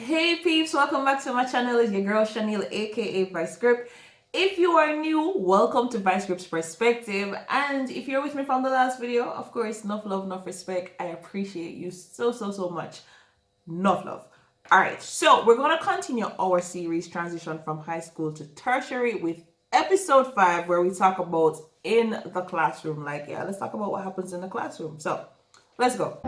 Hey peeps, welcome back to my channel. It's your girl Chaneil, aka Vice Grip. If you are new, welcome to Vice Grip's Perspective. And if you're with me from the last video, of course, enough love, enough respect. I appreciate you so much. Enough love. Alright, so we're gonna continue our series Transition from High School to Tertiary with episode 5, where we talk about in the classroom. Let's talk about what happens in the classroom. So let's go.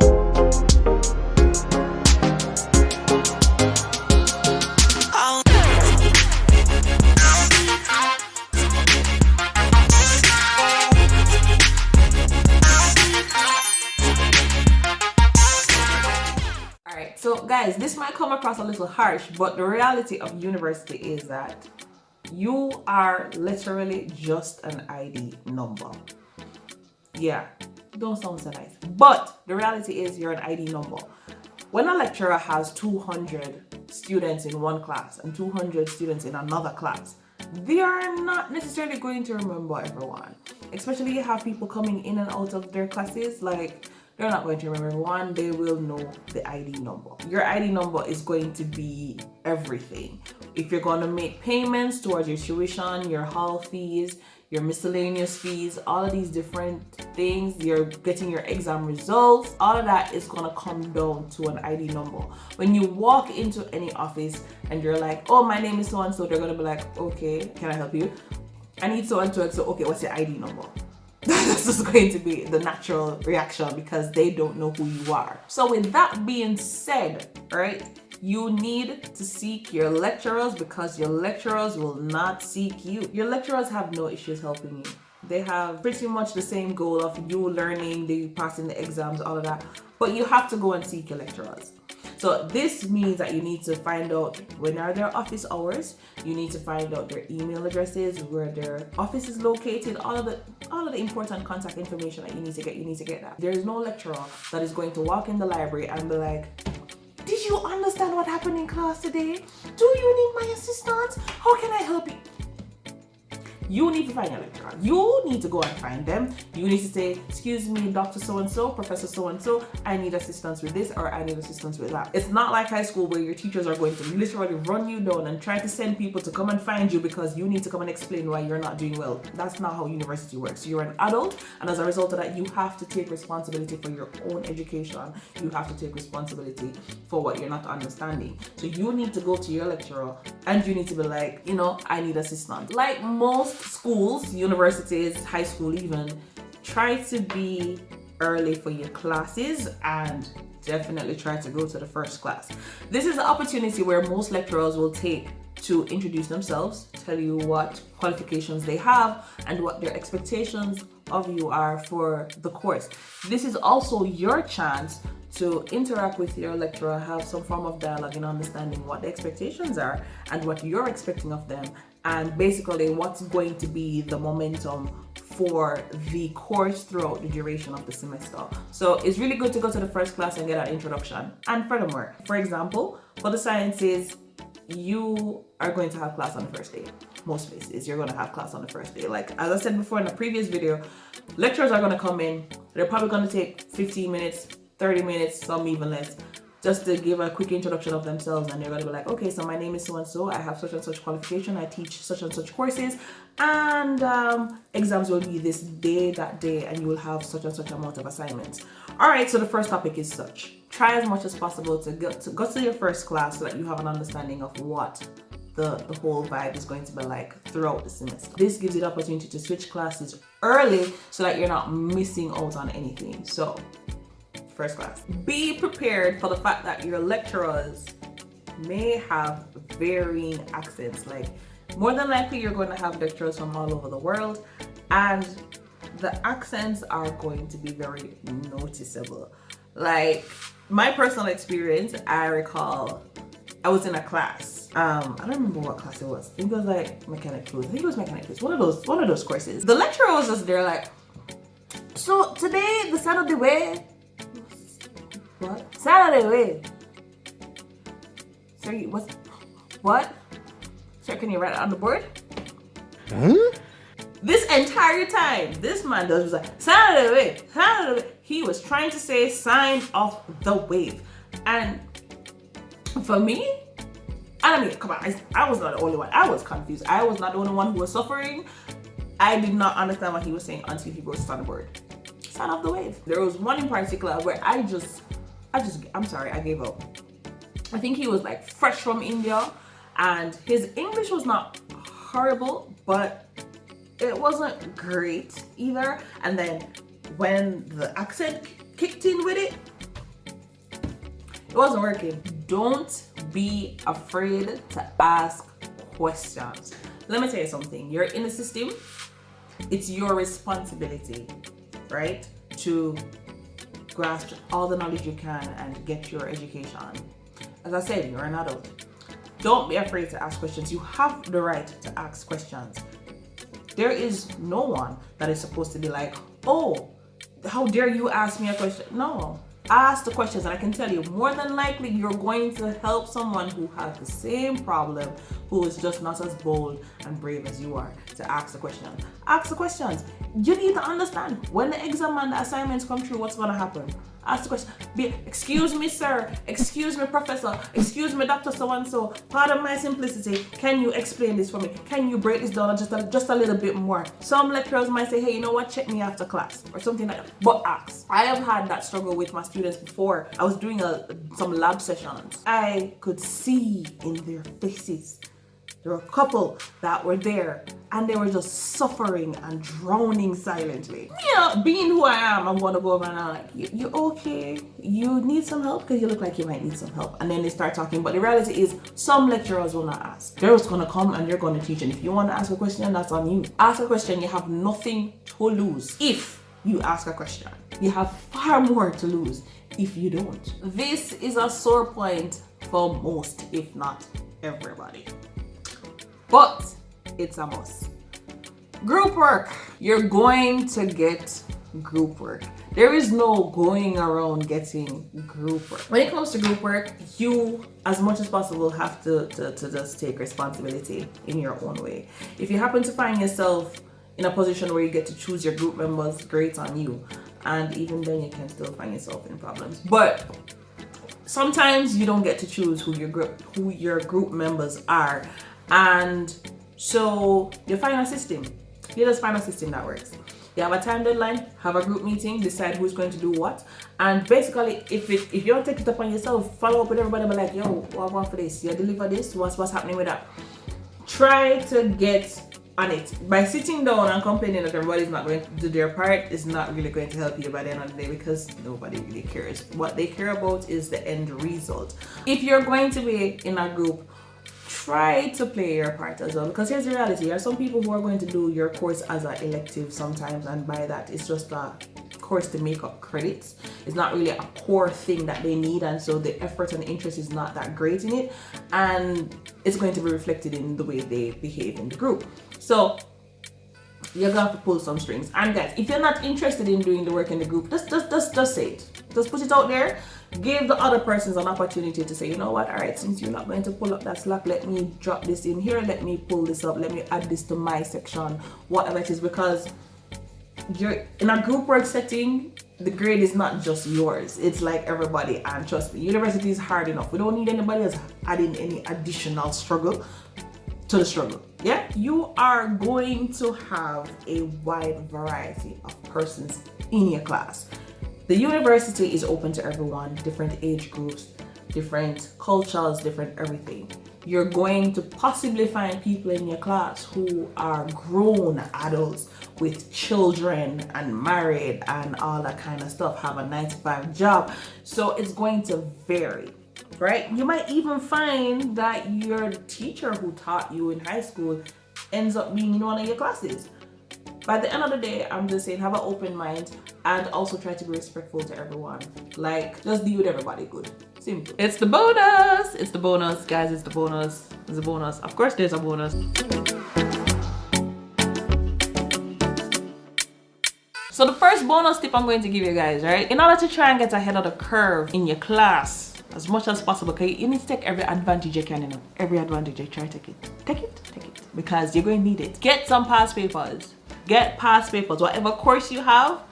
So guys, this might come across a little harsh, but the reality of university is that you are literally just an ID number. Yeah, don't sound so nice. But the reality is you're an ID number. When a lecturer has 200 students in one class and 200 students in another class, they are not necessarily going to remember everyone. Especially you have people coming in and out of their classes, they're not going to remember everyone. They will know the ID number. Your ID number is going to be everything. If you're going to make payments towards your tuition, your hall fees, your miscellaneous fees, all of these different things, you're getting your exam results, all of that is going to come down to an ID number. When you walk into any office and you're like, oh, my name is so-and-so, they're going to be like, okay, can I help you? I need so-and-so, and so, okay, what's your ID number? This is going to be the natural reaction because they don't know who you are. So with that being said, right, you need to seek your lecturers because your lecturers will not seek you. Your lecturers have no issues helping you. They have pretty much the same goal of you learning, they passing the exams, all of that. But you have to go and seek your lecturers. So this means that you need to find out when are their office hours. You need to find out their email addresses, where their office is located, all of the important contact information that you need to get. You need to get that. There is no lecturer that is going to walk in the library and be like, did you understand what happened in class today? Do you need my assistance? How can I help you? You need to find your lecturer. You need to go and find them. You need to say, excuse me, Dr. So-and-so, Professor So-and-so, I need assistance with this or I need assistance with that. It's not like high school where your teachers are going to literally run you down and try to send people to come and find you because you need to come and explain why you're not doing well. That's not how university works. You're an adult, and as a result of that, you have to take responsibility for your own education. You have to take responsibility for what you're not understanding. So you need to go to your lecturer and you need to be like, I need assistance. Like most schools, universities, high school even, try to be early for your classes and definitely try to go to the first class. This is the opportunity where most lecturers will take to introduce themselves, tell you what qualifications they have and what their expectations of you are for the course. This is also your chance to interact with your lecturer, have some form of dialogue and understanding what the expectations are and what you're expecting of them, and basically what's going to be the momentum for the course throughout the duration of the semester. So it's really good to go to the first class and get an introduction. And furthermore, for example, for the sciences, you are going to have class on the first day. Most places, you're going to have class on the first day. Like as I said before in the previous video, lecturers are going to come in. They're probably going to take 15 minutes, 30 minutes, some even less, just to give a quick introduction of themselves, and they're going to be like, okay, so my name is so-and-so, I have such and such qualification, I teach such and such courses, and exams will be this day, that day, and you will have such and such amount of assignments. Alright, so the first topic is such. Try as much as possible to go to your first class so that you have an understanding of what the whole vibe is going to be like throughout the semester. This gives you the opportunity to switch classes early so that you're not missing out on anything. So first class. Be prepared for the fact that your lecturers may have varying accents. Like more than likely you're going to have lecturers from all over the world, and the accents are going to be very noticeable. Like my personal experience, I recall I was in a class. I don't remember what class it was. I think it was like mechanic fluids. I think it was mechanic fluids. One of those courses. The lecturer was just there like, so today the Saturday way. What? Saturday way. Sorry, what? Sir, can you write it on the board? Huh? This entire time, this man was like, Saturday way, Saturday way. He was trying to say sign of the wave. And for me, And I mean, come on, I was not the only one. I was confused. I was not the only one who was suffering. I did not understand what he was saying until he wrote on the board. Sign off the wave. There was one in particular where I'm sorry, I gave up. I think he was like fresh from India and his English was not horrible, but it wasn't great either. And then when the accent kicked in with it, it wasn't working. Don't be afraid to ask questions. Let me tell you something. You're in the system. It's your responsibility, right, to grasp all the knowledge you can and get your education. As I said, you're an adult. Don't be afraid to ask questions. You have the right to ask questions. There is no one that is supposed to be like, oh, how dare you ask me a question? No. Ask the questions, and I can tell you, more than likely, you're going to help someone who has the same problem, who is just not as bold and brave as you are, to ask the question. Ask the questions. You need to understand when the exam and the assignments come through, what's going to happen. Ask the question. Excuse me, sir. Excuse me, professor. Excuse me, Dr. So-and-so. Pardon my simplicity. Can you explain this for me? Can you break this down just a little bit more? Some lecturers might say, hey, you know what? Check me after class or something like that. But ask. I have had that struggle with my students before. I was doing some lab sessions. I could see in their faces. There were a couple that were there and they were just suffering and drowning silently. You know, being who I am, I'm going to go over and I'm like, you okay? You need some help? Because you look like you might need some help. And then they start talking. But the reality is, some lecturers will not ask. They're just going to come and they're going to teach. And if you want to ask a question, that's on you. Ask a question. You have nothing to lose if you ask a question. You have far more to lose if you don't. This is a sore point for most, if not everybody. But it's a must. Group work. You're going to get group work. There is no going around getting group work. When it comes to group work, you, as much as possible, have to just take responsibility in your own way. If you happen to find yourself in a position where you get to choose your group members, great on you. And even then, you can still find yourself in problems. But sometimes you don't get to choose who your group members are. And so you find a system. You just find a system that works. You have a time deadline, have a group meeting, decide who's going to do what. And basically, if you don't take it upon yourself, follow up with everybody, be like, yo, what I want for this? You deliver this? What's happening with that? Try to get on it. By sitting down and complaining that everybody's not going to do their part is not really going to help you by the end of the day, because nobody really cares. What they care about is the end result. If you're going to be in a group, try to play your part as well, because here's the reality. There are some people who are going to do your course as an elective sometimes, and by that it's just a course to make up credits. It's not really a core thing that they need, and so the effort and interest is not that great in it, and it's going to be reflected in the way they behave in the group. So you're gonna have to pull some strings. And guys, if you're not interested in doing the work in the group, just say it. Just put it out there. Give the other persons an opportunity to say, you know what, all right, since you're not going to pull up that slack, let me drop this in here, let me pull this up, let me add this to my section, whatever it is. Because you're in a group work setting, the grade is not just yours, it's like everybody. And trust me, university is hard enough. We don't need anybody else adding any additional struggle to the struggle. Yeah, you are going to have a wide variety of persons in your class. The university is open to everyone, different age groups, different cultures, different everything. You're going to possibly find people in your class who are grown adults with children and married and all that kind of stuff, have a 9-to-5 job. So it's going to vary, right? You might even find that your teacher who taught you in high school ends up being in one of your classes. By the end of the day, I'm just saying, have an open mind and also try to be respectful to everyone. Like, just deal with everybody good. Simple. It's the bonus. It's the bonus, guys. It's the bonus. It's a bonus. Of course, there's a bonus. So the first bonus tip I'm going to give you guys, right? In order to try and get ahead of the curve in your class as much as possible, okay, you need to take every advantage you can, you know. Every advantage you try to take it. Take it. Because you're going to need it. Get some past papers. Get past papers. Whatever course you have,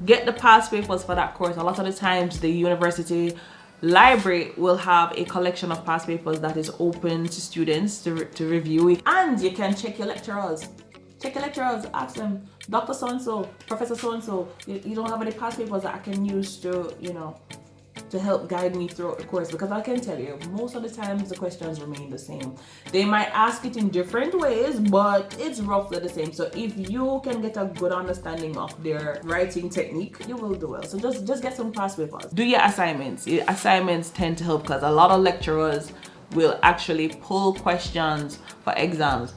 get the past papers for that course. A lot of the times the university library will have a collection of past papers that is open to students to review, and you can check your lecturers. Check your lecturers, ask them, Dr. So-and-so, Professor so-and-so, you don't have any past papers that I can use to, you know, to help guide me throughout the course, because I can tell you most of the times the questions remain the same. They might ask it in different ways, but it's roughly the same. So if you can get a good understanding of their writing technique, you will do well. So just get some past papers. Do your assignments. Your assignments tend to help because a lot of lecturers will actually pull questions for exams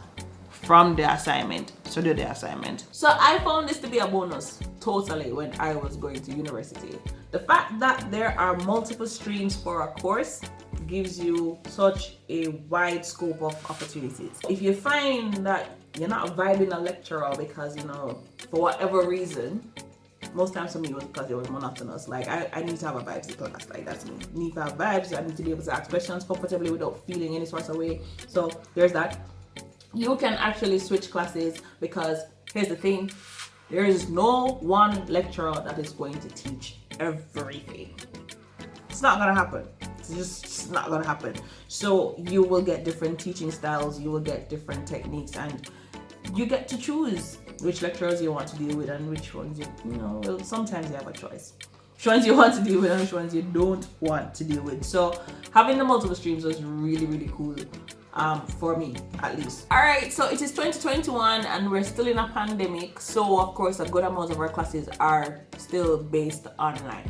from the assignment. So do the assignment. So I found this to be a bonus totally when I was going to university. The fact that there are multiple streams for a course gives you such a wide scope of opportunities. If you find that you're not vibing a lecturer because, you know, for whatever reason, most times for me it was because it was monotonous. Like I need to have a vibes in class. Like that's me. I need to have vibes. I need to be able to ask questions comfortably without feeling any sort of way. So there's that. You can actually switch classes because here's the thing. There is no one lecturer that is going to teach everything. It's not gonna happen. It's just not gonna happen. So you will get different teaching styles, you will get different techniques, and you get to choose which lecturers you want to deal with and which ones you know, well, sometimes you have a choice. Which ones you want to deal with and which ones you don't want to deal with. So having the multiple streams was really, really cool. For me at least. All right, so it is 2021 and we're still in a pandemic, so of course a good amount of our classes are still based online.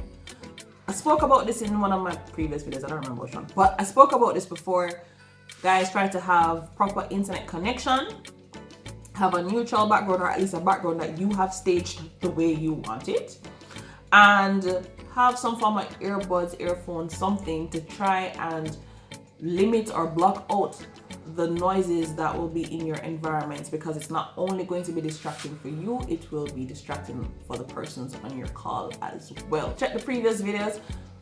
I spoke about this in one of my previous videos, I don't remember which one, but I spoke about this before. Guys, try to have proper internet connection, have a neutral background, or at least a background that you have staged the way you want it, and have some form of earbuds, earphones, something to try and limit or block out the noises that will be in your environment, because it's not only going to be distracting for you, it will be distracting for the persons on your call as well. Check the previous videos.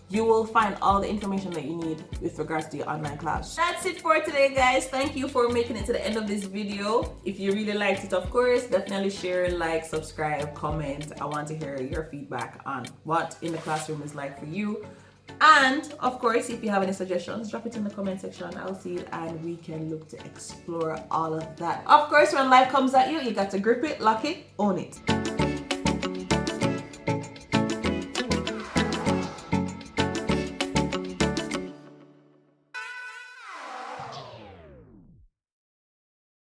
You will find all the information that you need with regards to your online class. That's it for today, guys. Thank you for making it to the end of this video. If you really liked it, of course, definitely share, like, subscribe, comment. I want to hear your feedback on what in the classroom is like for you. And of course, if you have any suggestions, drop it in the comment section. I'll see it and we can look to explore all of that. Of course, when life comes at you, you got to grip it, lock it, own it.